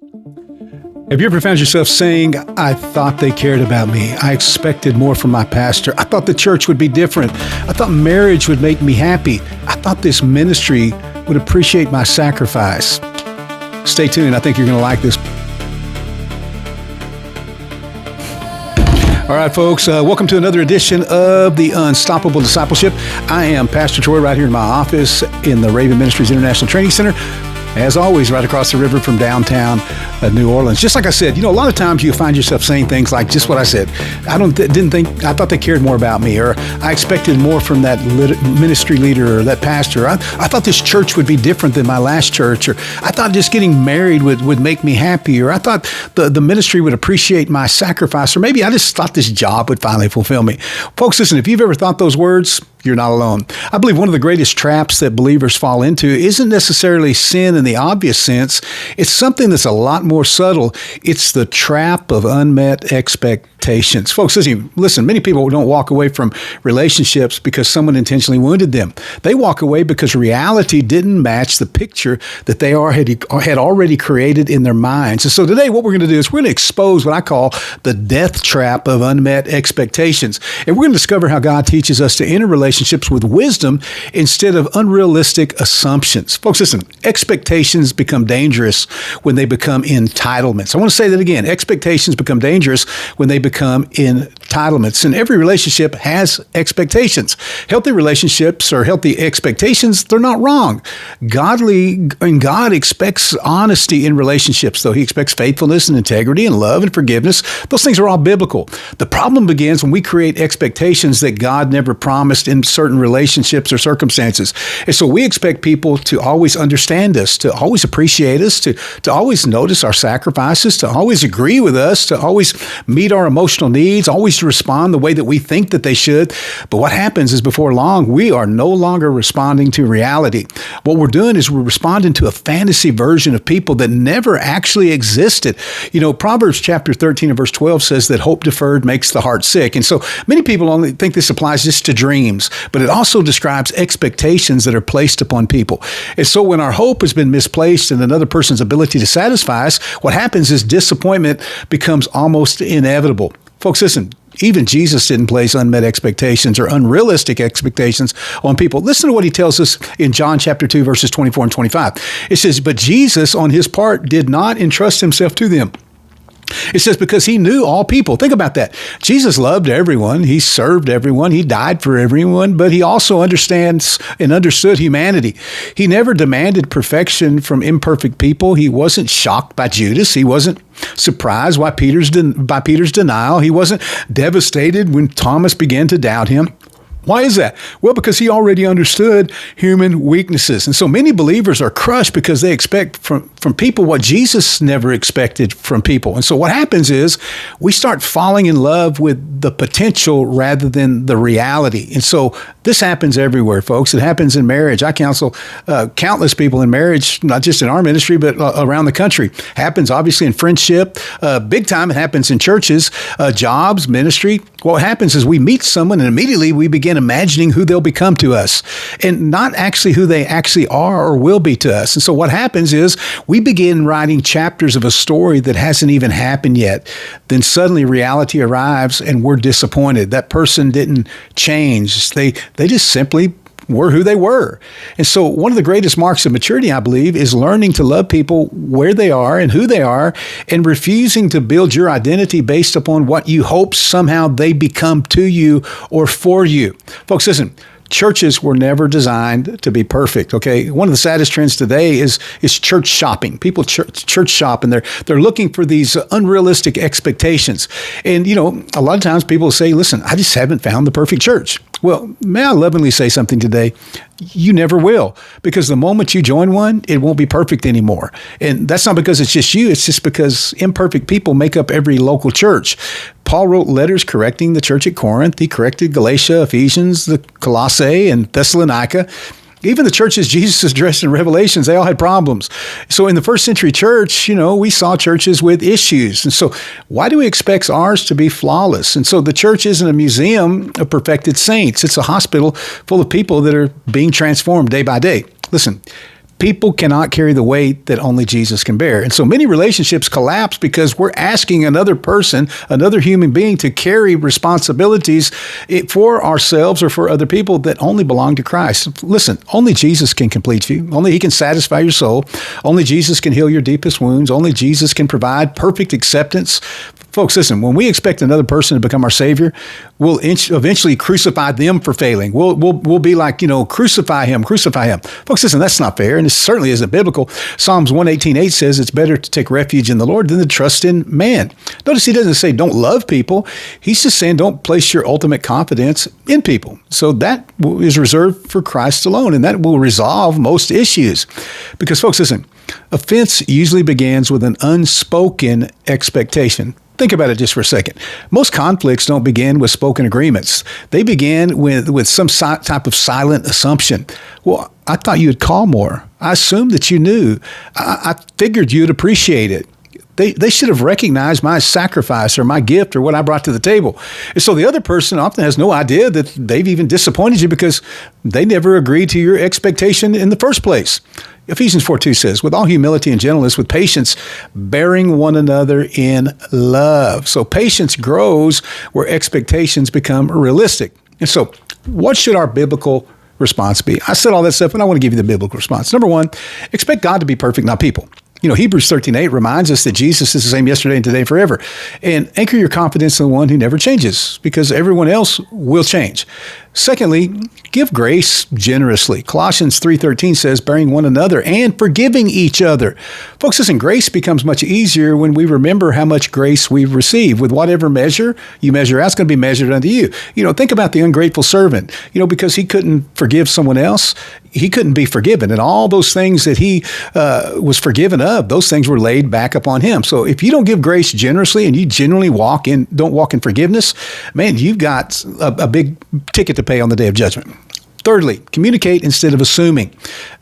Have you ever found yourself saying, I thought they cared about me. I expected more from my pastor. I thought the church would be different. I thought marriage would make me happy. I thought this ministry would appreciate my sacrifice. Stay tuned. I think you're going to like this. All right, folks, welcome to another edition of the Unstoppable Discipleship. I am Pastor Troy right here in my office in the Raven Ministries International Training Center. As always, right across the river from downtown New Orleans. Just like I said, a lot of times you find yourself saying things like just what I said. I thought they cared more about me, or I expected more from that ministry leader or that pastor. I thought this church would be different than my last church, or I thought just getting married would make me happy, or I thought the ministry would appreciate my sacrifice, or maybe I just thought this job would finally fulfill me. Folks, listen, if you've ever thought those words, you're not alone. I believe one of the greatest traps that believers fall into isn't necessarily sin in the obvious sense. It's something that's a lot more subtle. It's the trap of unmet expectations. Folks, listen, many people don't walk away from relationships because someone intentionally wounded them. They walk away because reality didn't match the picture that they had already created in their minds. And so today what we're going to do is we're going to expose what I call the death trap of unmet expectations. And we're going to discover how God teaches us to enter relationships with wisdom instead of unrealistic assumptions. Folks, listen, expectations become dangerous when they become entitlements. I want to say that again. Expectations become dangerous when they become entitlements. And every relationship has expectations. Healthy relationships or healthy expectations, they're not wrong. God expects honesty in relationships, though. He expects faithfulness and integrity and love and forgiveness. Those things are all biblical. The problem begins when we create expectations that God never promised in certain relationships or circumstances. And so we expect people to always understand us, to always appreciate us, to always notice our sacrifices, to always agree with us, to always meet our emotional needs, always respond the way that we think that they should. But what happens is before long, we are no longer responding to reality. What we're doing is we're responding to a fantasy version of people that never actually existed. Proverbs chapter 13 and verse 12 says that hope deferred makes the heart sick. And so many people only think this applies just to dreams, but it also describes expectations that are placed upon people. And so when our hope has been misplaced in another person's ability to satisfy us, what happens is disappointment becomes almost inevitable. Folks, listen, even Jesus didn't place unmet expectations or unrealistic expectations on people. Listen to what he tells us in John chapter 2, verses 24 and 25. It says, but Jesus on his part did not entrust himself to them. It says, because he knew all people. Think about that. Jesus loved everyone. He served everyone. He died for everyone, but he also understands and understood humanity. He never demanded perfection from imperfect people. He wasn't shocked by Judas. He wasn't surprised by Peter's denial. He wasn't devastated when Thomas began to doubt him. Why is that? Well, because he already understood human weaknesses. And so many believers are crushed because they expect from people what Jesus never expected from people. And so what happens is we start falling in love with the potential rather than the reality. And so this happens everywhere, folks. It happens in marriage. I counsel countless people in marriage, not just in our ministry, but around the country. Happens obviously in friendship. Big time it happens in churches, jobs, ministry. What happens is we meet someone and immediately we begin imagining who they'll become to us and not actually who they actually are or will be to us. And so what happens is we begin writing chapters of a story that hasn't even happened yet. Then suddenly reality arrives and we're disappointed. That person didn't change. They just simply were who they were. And so one of the greatest marks of maturity, I believe, is learning to love people where they are and who they are and refusing to build your identity based upon what you hope somehow they become to you or for you. Folks, listen, churches were never designed to be perfect, okay? One of the saddest trends today is church shopping. People church shop and they're looking for these unrealistic expectations. And, a lot of times people say, listen, I just haven't found the perfect church. Well, may I lovingly say something today? You never will, because the moment you join one, it won't be perfect anymore. And that's not because it's just you. It's just because imperfect people make up every local church. Paul wrote letters correcting the church at Corinth. He corrected Galatia, Ephesians, the Colossae, and Thessalonica. Even the churches Jesus addressed in Revelations, they all had problems. So in the first century church, we saw churches with issues. And so why do we expect ours to be flawless? And so the church isn't a museum of perfected saints. It's a hospital full of people that are being transformed day by day. Listen, People cannot carry the weight that only Jesus can bear. And so many relationships collapse because we're asking another person, another human being, to carry responsibilities for ourselves or for other people that only belong to Christ. Listen, only Jesus can complete you. Only He can satisfy your soul. Only Jesus can heal your deepest wounds. Only Jesus can provide perfect acceptance. Folks, listen, when we expect another person to become our Savior, we'll eventually crucify them for failing. We'll be like, crucify him, crucify him. Folks, listen, that's not fair, and it certainly isn't biblical. Psalms 118:8 says it's better to take refuge in the Lord than to trust in man. Notice he doesn't say don't love people. He's just saying don't place your ultimate confidence in people. So that is reserved for Christ alone, and that will resolve most issues. Because, folks, listen, offense usually begins with an unspoken expectation. Think about it just for a second. Most conflicts don't begin with spoken agreements. They begin with some type of silent assumption. Well, I thought you'd call more. I assumed that you knew. I figured you'd appreciate it. They should have recognized my sacrifice or my gift or what I brought to the table. And so the other person often has no idea that they've even disappointed you because they never agreed to your expectation in the first place. Ephesians 4:2 says, with all humility and gentleness, with patience, bearing one another in love. So patience grows where expectations become realistic. And so what should our biblical response be? I said all that stuff, and I want to give you the biblical response. Number one, expect God to be perfect, not people. Hebrews 13:8 reminds us that Jesus is the same yesterday and today and forever. And anchor your confidence in the one who never changes, because everyone else will change. Secondly, give grace generously. Colossians 3:13 says, bearing one another and forgiving each other. Folks, listen, grace becomes much easier when we remember how much grace we've received. With whatever measure you measure, that's going to be measured unto you. Think about the ungrateful servant. Because he couldn't forgive someone else, he couldn't be forgiven. And all those things that he was forgiven of, those things were laid back upon him. So if you don't give grace generously and you generally don't walk in forgiveness, man, you've got a big ticket to pay on the day of judgment. Thirdly, communicate instead of assuming.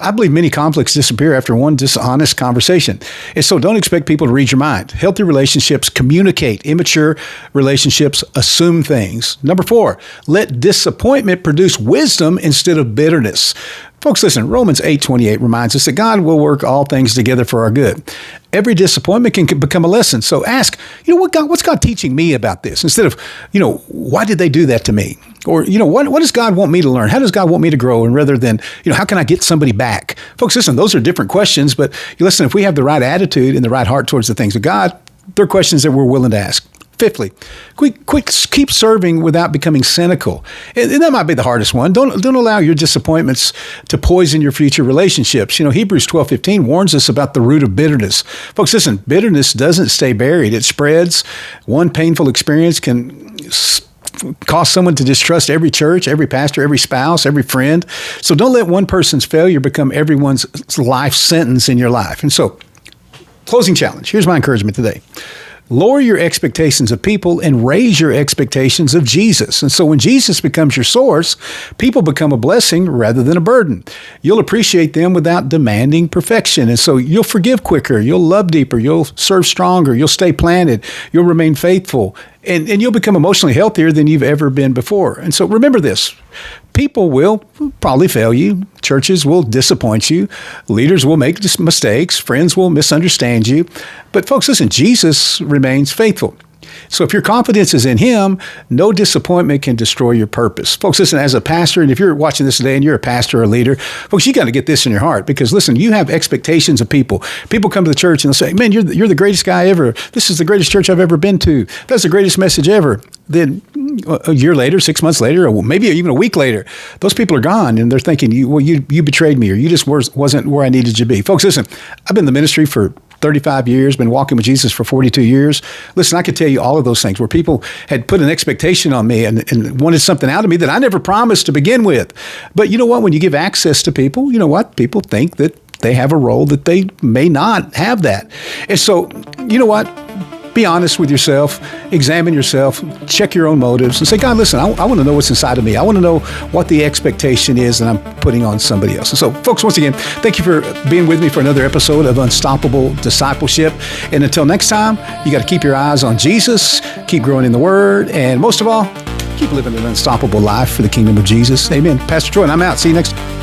I believe many conflicts disappear after one dishonest conversation. And so don't expect people to read your mind. Healthy relationships communicate. Immature relationships assume things. Number 4, let disappointment produce wisdom instead of bitterness. Folks, listen, Romans 8:28 reminds us that God will work all things together for our good. Every disappointment can become a lesson. So ask, what's God teaching me about this? Instead of, why did they do that to me? Or, what does God want me to learn? How does God want me to grow? And rather than, how can I get somebody back? Folks, listen, those are different questions. But listen, if we have the right attitude and the right heart towards the things of God, they're questions that we're willing to ask. Fifthly, keep serving without becoming cynical. And that might be the hardest one. Don't allow your disappointments to poison your future relationships. Hebrews 12:15 warns us about the root of bitterness. Folks, listen, bitterness doesn't stay buried. It spreads. One painful experience can cause someone to distrust every church, every pastor, every spouse, every friend. So don't let one person's failure become everyone's life sentence in your life. And so, closing challenge. Here's my encouragement today. Lower your expectations of people and raise your expectations of Jesus. And so when Jesus becomes your source, people become a blessing rather than a burden. You'll appreciate them without demanding perfection. And so you'll forgive quicker, you'll love deeper, you'll serve stronger, you'll stay planted, you'll remain faithful, and you'll become emotionally healthier than you've ever been before. And so remember this. People will probably fail you. Churches will disappoint you. Leaders will make mistakes. Friends will misunderstand you. But folks, listen, Jesus remains faithful. So if your confidence is in Him, no disappointment can destroy your purpose. Folks, listen, as a pastor, and if you're watching this today and you're a pastor or a leader, folks, you got to get this in your heart because, listen, you have expectations of people. People come to the church and they'll say, man, you're the greatest guy ever. This is the greatest church I've ever been to. That's the greatest message ever. Then a year later, 6 months later, or maybe even a week later, those people are gone and they're thinking, you betrayed me or you just wasn't where I needed you to be. Folks, listen, I've been in the ministry for 35 years, been walking with Jesus for 42 years. Listen, I could tell you all of those things where people had put an expectation on me and wanted something out of me that I never promised to begin with. But you know what? When you give access to people, you know what? People think that they have a role that they may not have that. And so, you know what? Be honest with yourself, examine yourself, check your own motives, and say, God, listen, I want to know what's inside of me. I want to know what the expectation is that I'm putting on somebody else. And so, folks, once again, thank you for being with me for another episode of Unstoppable Discipleship. And until next time, you got to keep your eyes on Jesus, keep growing in the Word, and most of all, keep living an unstoppable life for the kingdom of Jesus. Amen. Pastor Troy, and I'm out. See you next time.